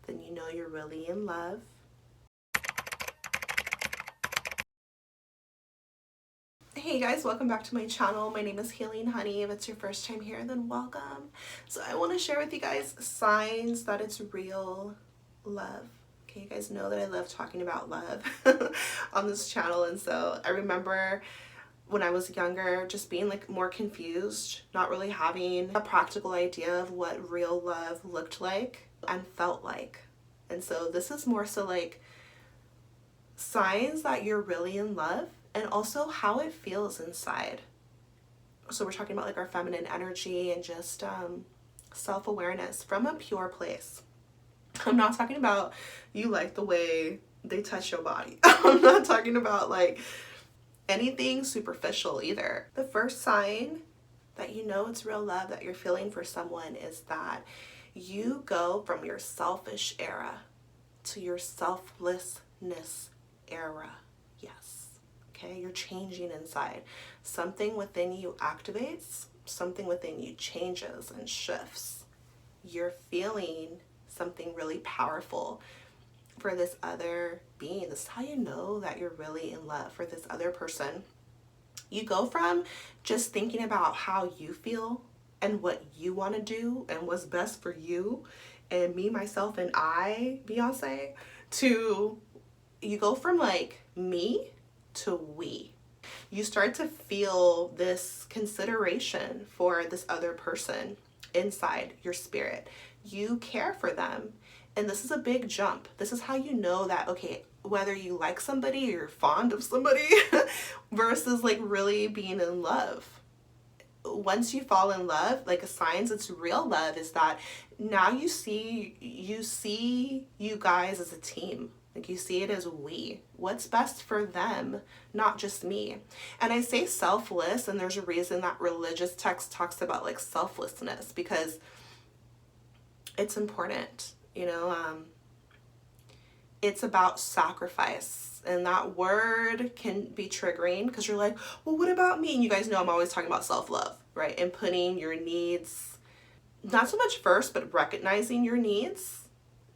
then you know you're really in love. Hey guys, welcome back to my channel. My name is Healing Honey. If it's your first time here, then welcome. So I want to share with you guys signs that it's real love. Okay, you guys know that I love talking about love on this channel, and so I remember when I was younger just being like more confused, not really having a practical idea of what real love looked like and felt like. And so this is more so like signs that you're really in love and also how it feels inside. So we're talking about like our feminine energy and just self-awareness from a pure place. I'm not talking about you like the way they touch your body. I'm not talking about like anything superficial either. The first sign that you know it's real love that you're feeling for someone is that you go from your selfish era to your selflessness era. Yes. Okay, you're changing inside. Something within you activates, something within you changes and shifts. You're feeling something really powerful for this other being. This is how you know that you're really in love for this other person. You go from just thinking about how you feel and what you want to do and what's best for you and me, myself, and I, Beyonce, to you go from like me to we. You start to feel this consideration for this other person inside your spirit. You care for them. And this is a big jump. This is how you know that, okay, whether you like somebody or you're fond of somebody versus like really being in love. Once you fall in love, like a signs it's real love is that now you see you guys as a team. Like you see it as we. What's best for them, not just me. And I say selfless, and there's a reason that religious text talks about like selflessness, because it's important, you know. It's about sacrifice, and that word can be triggering because you're like, well, what about me? And you guys know I'm always talking about self-love, right? And putting your needs not so much first, but recognizing your needs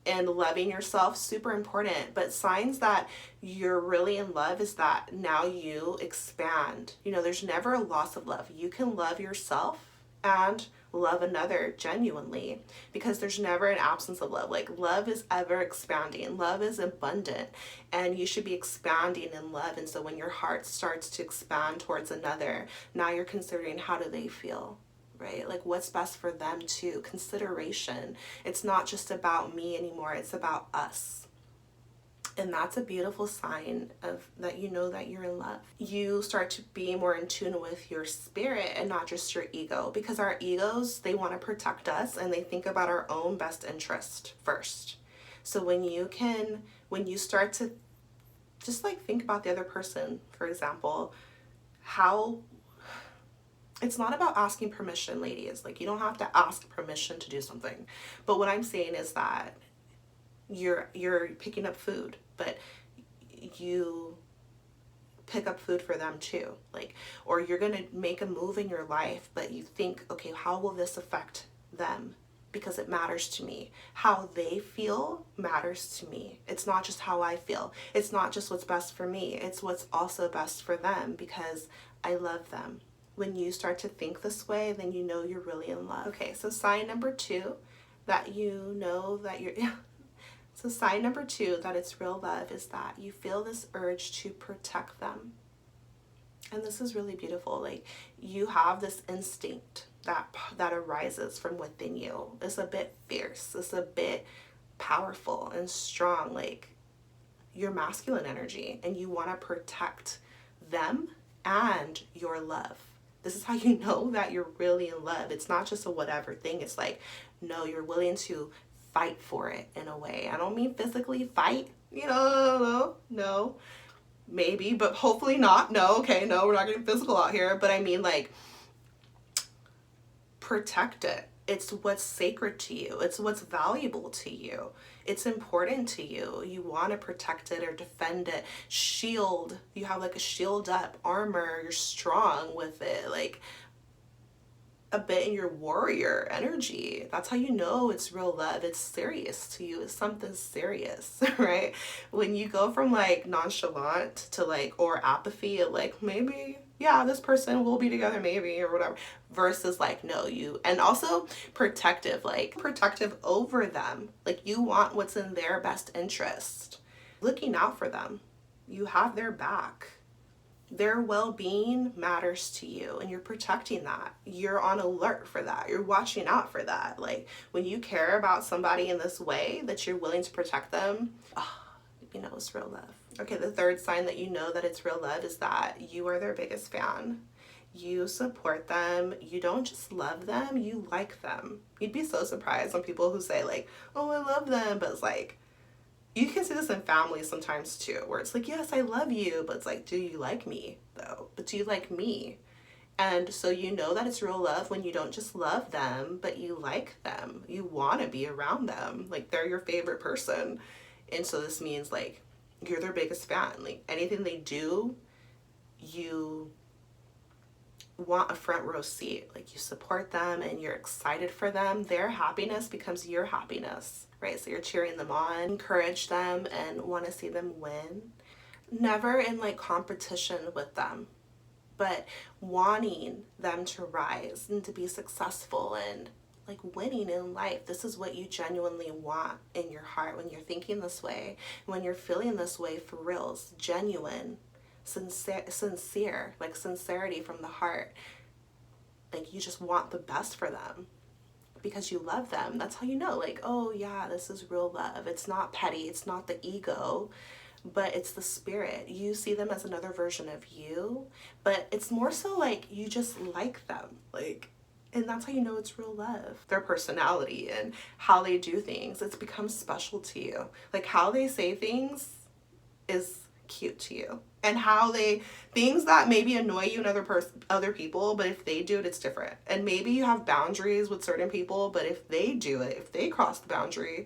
and loving yourself, super important. But signs that you're really in love is that now you expand. You know, there's never a loss of love. You can love yourself and love another genuinely, because there's never an absence of love. Like love is ever expanding. Love is abundant, and you should be expanding in love. And so when your heart starts to expand towards another, now you're considering how do they feel, right? Like what's best for them too. Consideration. It's not just about me anymore. It's about us. And that's a beautiful sign of that you know that you're in love. You start to be more in tune with your spirit and not just your ego, because our egos, they want to protect us and they think about our own best interest first. So when you start to just like think about the other person, for example, how it's not about asking permission, ladies. Like you don't have to ask permission to do something. But what I'm saying is that you're picking up food, but you pick up food for them too. Like, or you're gonna make a move in your life, but you think, okay, how will this affect them? Because it matters to me. How they feel matters to me. It's not just how I feel. It's not just what's best for me. It's what's also best for them, because I love them. When you start to think this way, then you know you're really in love. Okay, so sign number 2 that you know that you're so sign number 2 that it's real love is that you feel this urge to protect them. And this is really beautiful. Like you have this instinct that arises from within you. It's a bit fierce. It's a bit powerful and strong, like your masculine energy, and you want to protect them and your love. This is how you know that you're really in love. It's not just a whatever thing. It's like, no, you're willing to fight for it in a way. I don't mean physically fight, you know, no, maybe, but hopefully not. No, okay, no, we're not getting physical out here. But I mean like protect it. It's what's sacred to you. It's what's valuable to you. It's important to you. You want to protect it or defend it. Shield. You have like a shield up, armor. You're strong with it. Like a bit in your warrior energy. That's how you know it's real love. It's serious to you. It's something serious, right? When you go from like nonchalant to like, or apathy, like maybe, yeah, this person will be together maybe or whatever, versus like, no, you, and also protective, like protective over them. Like you want what's in their best interest, looking out for them. You have their back. Their well-being matters to you and you're protecting that. You're on alert for that. You're watching out for that. Like when you care about somebody in this way that you're willing to protect them, oh, you know it's real love. Okay, the third sign that you know that it's real love is that you are their biggest fan. You support them. You don't just love them, you like them. You'd be so surprised on people who say like, oh, I love them, but it's like, you can see this in families sometimes too, where it's like, yes, I love you, but it's like, do you like me though? But do you like me? And so you know that it's real love when you don't just love them, but you like them. You want to be around them. Like they're your favorite person. And so this means like you're their biggest fan. Like anything they do, you want a front row seat. Like you support them and you're excited for them. Their happiness becomes your happiness, right? So you're cheering them on, encourage them, and want to see them win. Never in like competition with them, but wanting them to rise and to be successful and like winning in life. This is what you genuinely want in your heart when you're thinking this way, when you're feeling this way for reals, genuine, sincere, like sincerity from the heart. Like you just want the best for them because you love them. That's how you know, like, oh yeah, this is real love. It's not petty, it's not the ego, but it's the spirit. You see them as another version of you, but it's more so like you just like them, like, and that's how you know it's real love. Their personality and how they do things, it's become special to you. Like how they say things is cute to you, and how they, things that maybe annoy you and other people, but if they do it, it's different. And maybe you have boundaries with certain people, but if they do it, if they cross the boundary,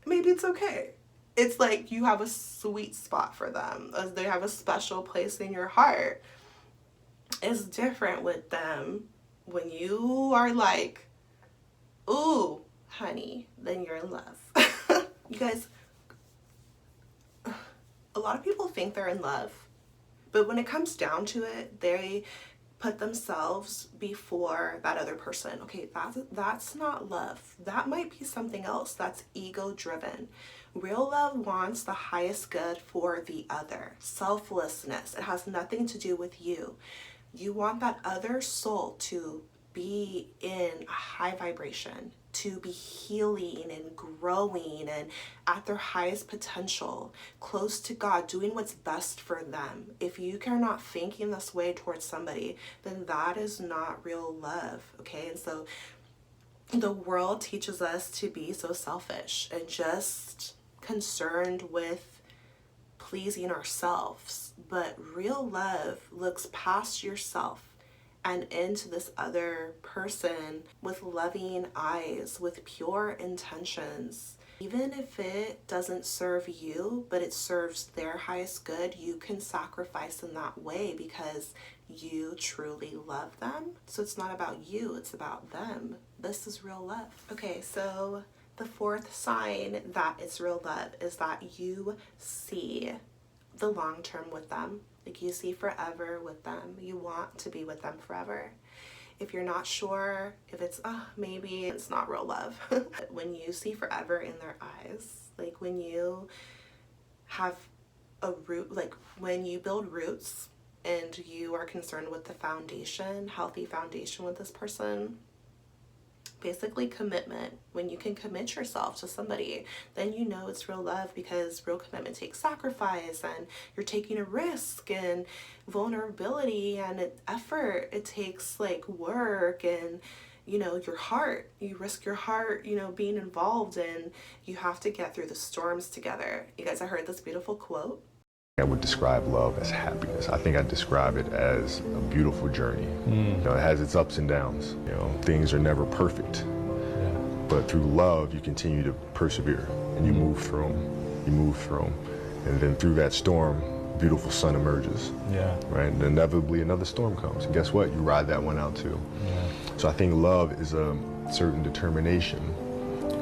maybe it's okay. It's like you have a sweet spot for them. They have a special place in your heart. It's different with them when you are like, ooh, honey, then you're in love. You guys, a lot of people think they're in love, but when it comes down to it, they put themselves before that other person. Okay, that's not love. That might be something else. That's ego driven. Real love wants the highest good for the other. Selflessness. It has nothing to do with you. You want that other soul to be in a high vibration, to be healing and growing and at their highest potential, close to God, doing what's best for them. If you are not thinking this way towards somebody, then that is not real love, okay? And so the world teaches us to be so selfish and just concerned with pleasing ourselves, but real love looks past yourself and into this other person with loving eyes, with pure intentions. Even if it doesn't serve you, but it serves their highest good, you can sacrifice in that way because you truly love them. So it's not about you, it's about them. This is real love. Okay, so the fourth sign that it's real love is that you see the long term with them. Like you see forever with them. You want to be with them forever. If you're not sure if it's, maybe it's not real love. When you see forever in their eyes, like when you have a root, like when you build roots and you are concerned with the foundation, healthy foundation with this person, basically commitment. When you can commit yourself to somebody, then you know it's real love, because real commitment takes sacrifice and you're taking a risk and vulnerability and effort. It takes like work and, you know, your heart. You risk your heart, you know, being involved, and you have to get through the storms together. You guys, I heard this beautiful quote. I would describe love as happiness. I think I describe it as a beautiful journey. You know, it has its ups and downs. You know, things are never perfect. Yeah. But through love, you continue to persevere and you move through them. You move through them. And then through that storm, a beautiful sun emerges. Yeah. Right? And inevitably another storm comes. And guess what? You ride that one out too. Yeah. So I think love is a certain determination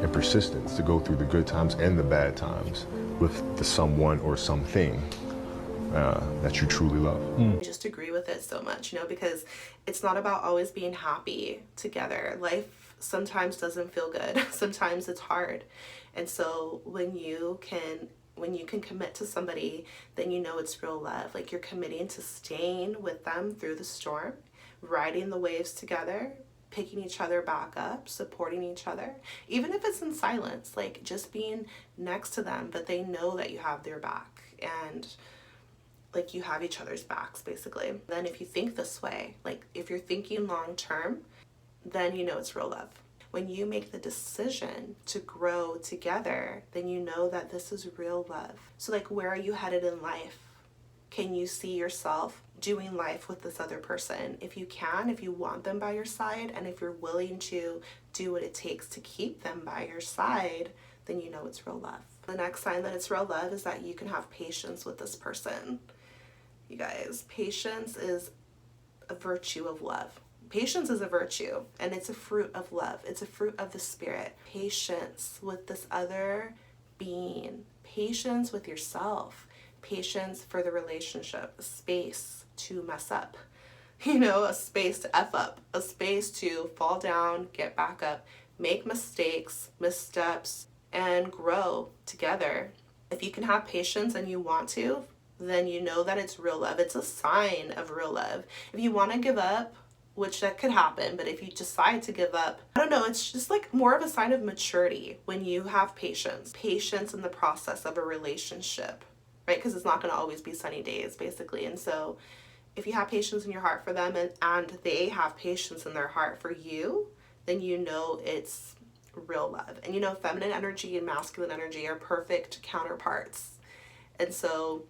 and persistence to go through the good times and the bad times with the someone or something that you truly love. I just agree with it so much, because it's not about always being happy together. Life sometimes doesn't feel good. Sometimes it's hard. And so when you can commit to somebody, then it's real love. Like, you're committing to staying with them through the storm, riding the waves together, picking each other back up, supporting each other, even if it's in silence, like just being next to them, but they know that you have their back, and like you have each other's backs, basically. Then if you think this way, like if you're thinking long term, then it's real love. When you make the decision to grow together, then that this is real love. So like, where are you headed in life? Can you see yourself doing life with this other person? If you can, if you want them by your side, and if you're willing to do what it takes to keep them by your side, then it's real love. The next sign that it's real love is that you can have patience with this person. You guys, patience is a virtue of love. Patience is a virtue, and it's a fruit of love. It's a fruit of the spirit. Patience with this other being. Patience with yourself. Patience for the relationship. A space to mess up. A space to F up. A space to fall down, get back up, make mistakes, missteps, and grow together. If you can have patience and you want to, then that it's real love. It's a sign of real love. If you want to give up, which that could happen, but if you decide to give up, I don't know, it's just like more of a sign of maturity when you have patience in the process of a relationship, right? Because it's not going to always be sunny days, basically. And so if you have patience in your heart for them, and they have patience in their heart for you, then it's real love. And feminine energy and masculine energy are perfect counterparts. And so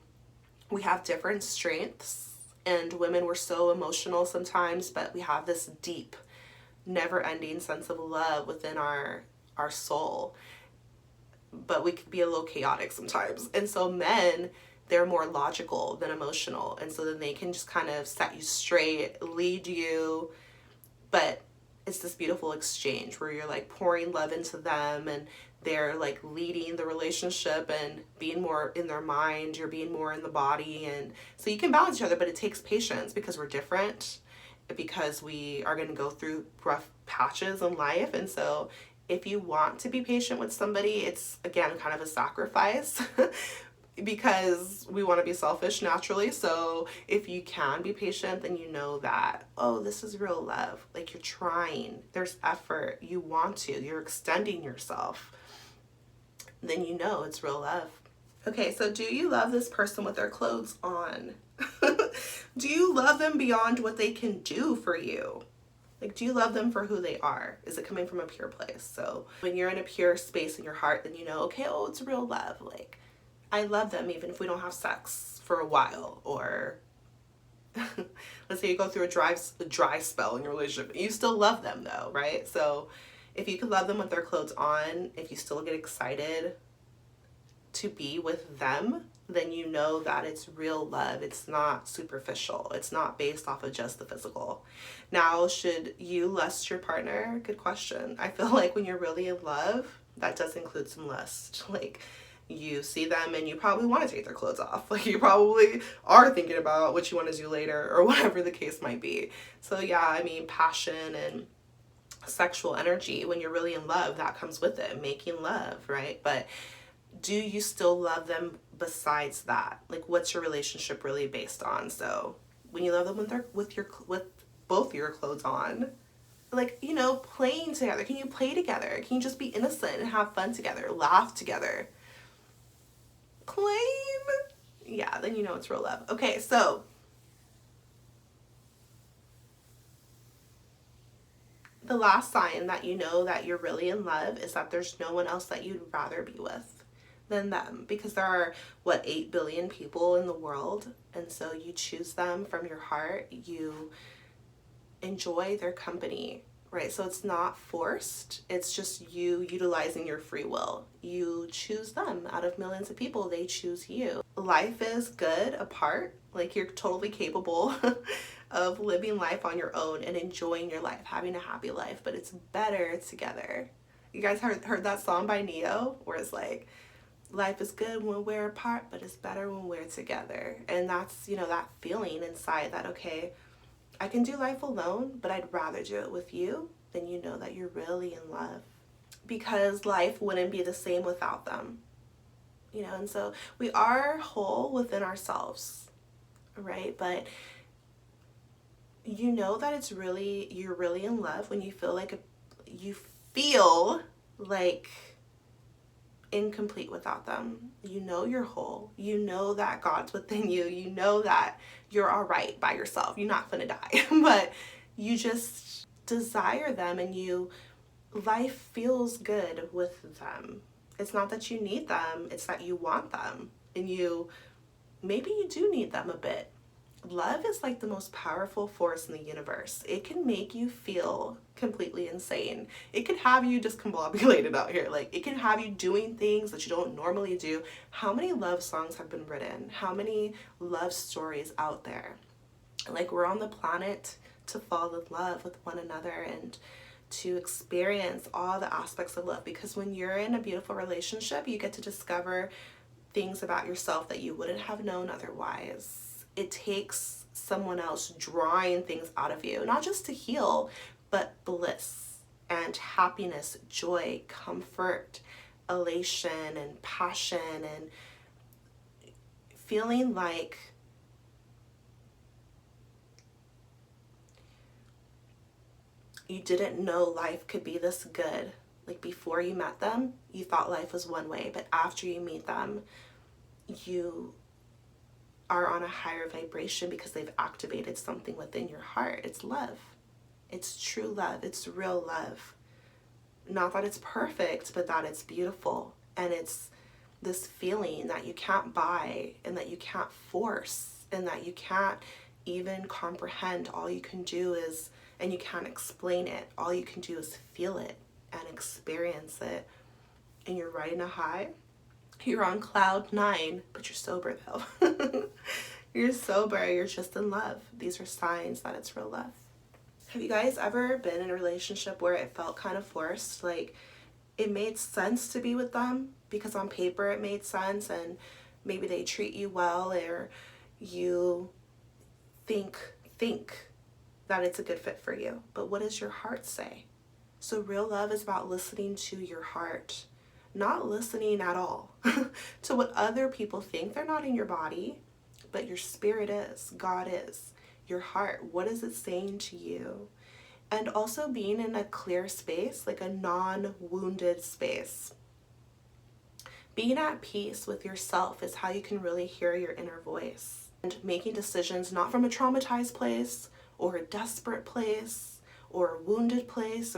we have different strengths. And women, we're so emotional sometimes, but we have this deep, never-ending sense of love within our soul. But we could be a little chaotic sometimes. And so men, they're more logical than emotional. And so then they can just kind of set you straight, lead you. But it's this beautiful exchange where you're like pouring love into them, and they're like leading the relationship and being more in their mind, you're being more in the body. And so you can balance each other, but it takes patience because we're different, because we are going to go through rough patches in life. And so if you want to be patient with somebody, it's again kind of a sacrifice because we want to be selfish naturally. So if you can be patient, then that, oh, this is real love. Like, you're trying, there's effort, you want to, you're extending yourself, then it's real love. Okay, so do you love this person with their clothes on? Do you love them beyond what they can do for you? Like, do you love them for who they are? Is it coming from a pure place? So when you're in a pure space in your heart, then okay, oh, it's real love. Like, I love them even if we don't have sex for a while, or let's say you go through a dry spell in your relationship. You still love them though, right? So if you could love them with their clothes on, if you still get excited to be with them, then that it's real love. It's not superficial. It's not based off of just the physical. Now, should you lust your partner? Good question. I feel like when you're really in love, that does include some lust. Like, you see them and you probably want to take their clothes off. Like, you probably are thinking about what you want to do later, or whatever the case might be. So yeah, I mean, passion and sexual energy, when you're really in love, that comes with it, making love, right? But do you still love them besides that? Like, what's your relationship really based on? So when you love them with both your clothes on, like, playing together, can you play together? Can you just be innocent and have fun together, laugh together, claim? Yeah, then it's real love. Okay, so the last sign that that you're really in love is that there's no one else that you'd rather be with than them, because there are 8 billion people in the world, and so you choose them from your heart, you enjoy their company, right? So it's not forced, it's just you utilizing your free will. You choose them out of millions of people, they choose you. Life is good apart, like, you're totally capable of living life on your own and enjoying your life, having a happy life, but it's better together. You guys heard that song by Neo where it's like, life is good when we're apart, but it's better when we're together. And that's, that feeling inside that, okay, I can do life alone, but I'd rather do it with you. Then you know that you're really in love, because life wouldn't be the same without them. And so we are whole within ourselves, right? But you know that you're really in love when you feel like incomplete without them. You know you're whole. You know that God's within you. You know that you're all right by yourself. You're not gonna die, but you just desire them, and life feels good with them. It's not that you need them, it's that you want them, and maybe you do need them a bit. Love is like the most powerful force in the universe. It can make you feel completely insane. It can have you discombobulated out here. Like, it can have you doing things that you don't normally do. How many love songs have been written? How many love stories out there? Like, we're on the planet to fall in love with one another and to experience all the aspects of love, because when you're in a beautiful relationship, you get to discover things about yourself that you wouldn't have known otherwise. It takes someone else drawing things out of you, not just to heal, but bliss and happiness, joy, comfort, elation, and passion, and feeling like you didn't know life could be this good. Like, before you met them, you thought life was one way, but after you meet them, you are on a higher vibration because they've activated something within your heart. It's love. It's true love. It's real love. Not that it's perfect, but that it's beautiful. And it's this feeling that you can't buy and that you can't force and that you can't even comprehend. All you can do is, and you can't explain it, all you can do is feel it and experience it. And you're riding a high. You're on cloud 9, but you're sober though. You're sober, you're just in love. These are signs that it's real love. Have you guys ever been in a relationship where it felt kind of forced? Like, it made sense to be with them because on paper it made sense, and maybe they treat you well, or you think that it's a good fit for you. But what does your heart say? So real love is about listening to your heart. Not listening at all to what other people think. They're not in your body, but your spirit is. God is. Your heart, what is it saying to you? And also being in a clear space, like a non-wounded space. Being at peace with yourself is how you can really hear your inner voice. And making decisions not from a traumatized place or a desperate place or a wounded place,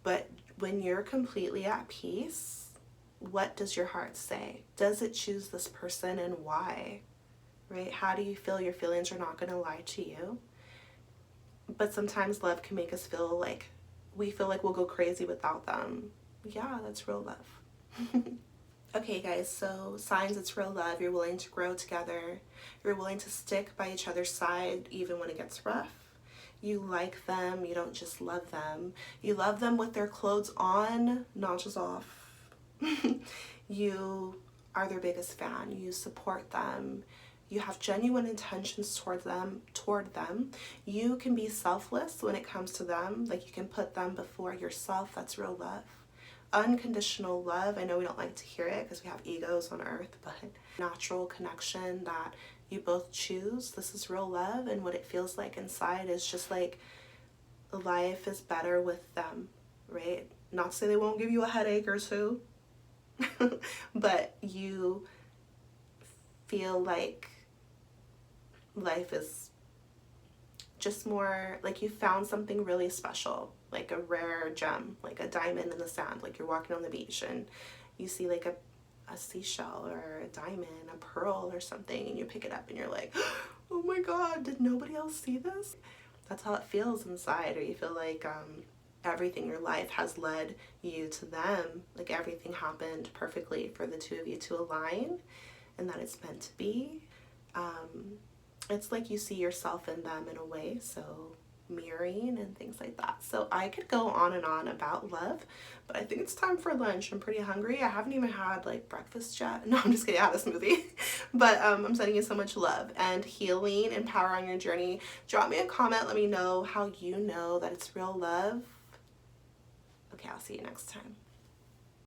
but when you're completely at peace, what does your heart say? Does it choose this person, and why? Right? How do you feel? Your feelings are not going to lie to you. But sometimes love can make us feel like we'll go crazy without them. Yeah, that's real love. Okay, guys, so signs it's real love. You're willing to grow together. You're willing to stick by each other's side even when it gets rough. You like them. You don't just love them. You love them with their clothes on, not just off. You are their biggest fan. You support them. You have genuine intentions toward them. You can be selfless when it comes to them. Like, you can put them before yourself. That's real love. Unconditional love. I know we don't like to hear it because we have egos on earth, but natural connection that you both choose. This is real love, and what it feels like inside is just like life is better with them, right? Not to say they won't give you a headache or two, but you feel like life is just more like you found something really special, like a rare gem, like a diamond in the sand. Like, you're walking on the beach and you see like a seashell or a diamond, a pearl or something, and you pick it up and you're like, oh my God, did nobody else see this? That's how it feels inside. Or you feel like everything in your life has led you to them. Like, everything happened perfectly for the two of you to align, and that it's meant to be. it's like you see yourself in them in a way, so mirroring and things like that. So I could go on and on about love, but I think it's time for lunch. I'm pretty hungry. I haven't even had like breakfast yet. No, I'm just kidding. I had a smoothie. But I'm sending you so much love and healing and power on your journey. Drop me a comment. Let me know how you know that it's real love. Okay, I'll see you next time.